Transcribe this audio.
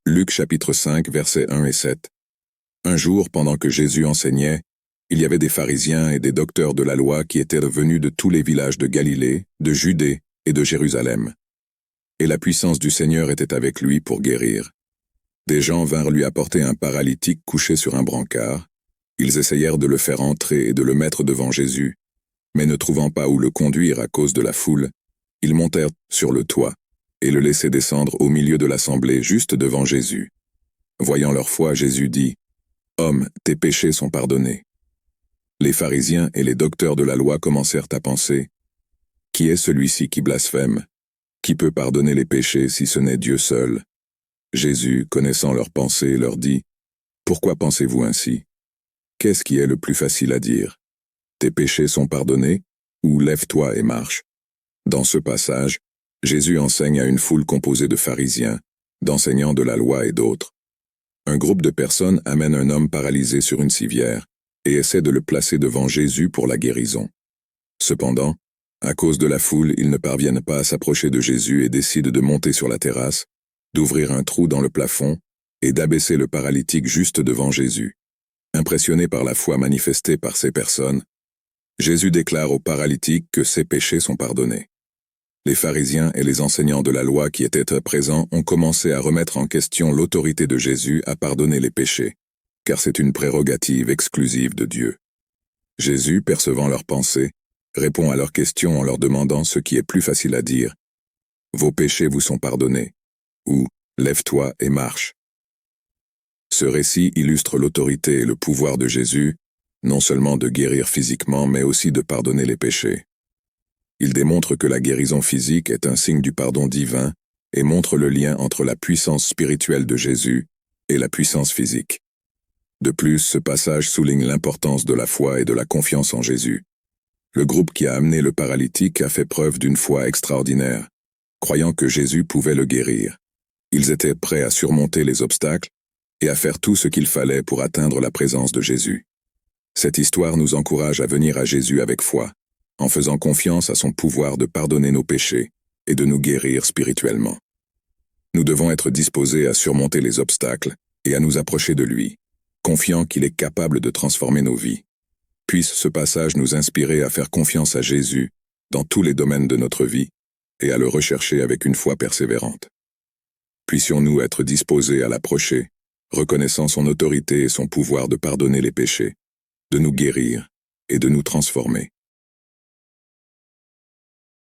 Luc chapitre 5, versets 1 et 7. Un jour, pendant que Jésus enseignait, il y avait des pharisiens et des docteurs de la loi qui étaient venus de tous les villages de Galilée, de Judée et de Jérusalem. Et la puissance du Seigneur était avec lui pour guérir. Des gens vinrent lui apporter un paralytique couché sur un brancard. Ils essayèrent de le faire entrer et de le mettre devant Jésus, mais ne trouvant pas où le conduire à cause de la foule, ils montèrent sur le toit et le laissaient descendre au milieu de l'assemblée juste devant Jésus. Voyant leur foi, Jésus dit, « Homme, tes péchés sont pardonnés. » Les pharisiens et les docteurs de la loi commencèrent à penser, « Qui est celui-ci qui blasphème? Qui peut pardonner les péchés si ce n'est Dieu seul ?» Jésus, connaissant leurs pensées, leur dit, « Pourquoi pensez-vous ainsi? Qu'est-ce qui est le plus facile à dire? Tes péchés sont pardonnés, ou lève-toi et marche. » Dans ce passage, Jésus enseigne à une foule composée de pharisiens, d'enseignants de la loi et d'autres. Un groupe de personnes amène un homme paralysé sur une civière et essaie de le placer devant Jésus pour la guérison. Cependant, à cause de la foule, ils ne parviennent pas à s'approcher de Jésus et décident de monter sur la terrasse, d'ouvrir un trou dans le plafond et d'abaisser le paralytique juste devant Jésus. Impressionné par la foi manifestée par ces personnes, Jésus déclare au paralytique que ses péchés sont pardonnés. Les pharisiens et les enseignants de la loi qui étaient présents ont commencé à remettre en question l'autorité de Jésus à pardonner les péchés, car c'est une prérogative exclusive de Dieu. Jésus, percevant leurs pensées, répond à leurs questions en leur demandant ce qui est plus facile à dire. « Vos péchés vous sont pardonnés » ou « Lève-toi et marche ». Ce récit illustre l'autorité et le pouvoir de Jésus, non seulement de guérir physiquement, mais aussi de pardonner les péchés. Il démontre que la guérison physique est un signe du pardon divin et montre le lien entre la puissance spirituelle de Jésus et la puissance physique. De plus, ce passage souligne l'importance de la foi et de la confiance en Jésus. Le groupe qui a amené le paralytique a fait preuve d'une foi extraordinaire, croyant que Jésus pouvait le guérir. Ils étaient prêts à surmonter les obstacles et à faire tout ce qu'il fallait pour atteindre la présence de Jésus. Cette histoire nous encourage à venir à Jésus avec foi, en faisant confiance à son pouvoir de pardonner nos péchés et de nous guérir spirituellement. Nous devons être disposés à surmonter les obstacles et à nous approcher de lui, confiant qu'il est capable de transformer nos vies. Puisse ce passage nous inspirer à faire confiance à Jésus dans tous les domaines de notre vie et à le rechercher avec une foi persévérante. Puissions-nous être disposés à l'approcher, reconnaissant son autorité et son pouvoir de pardonner les péchés, de nous guérir et de nous transformer.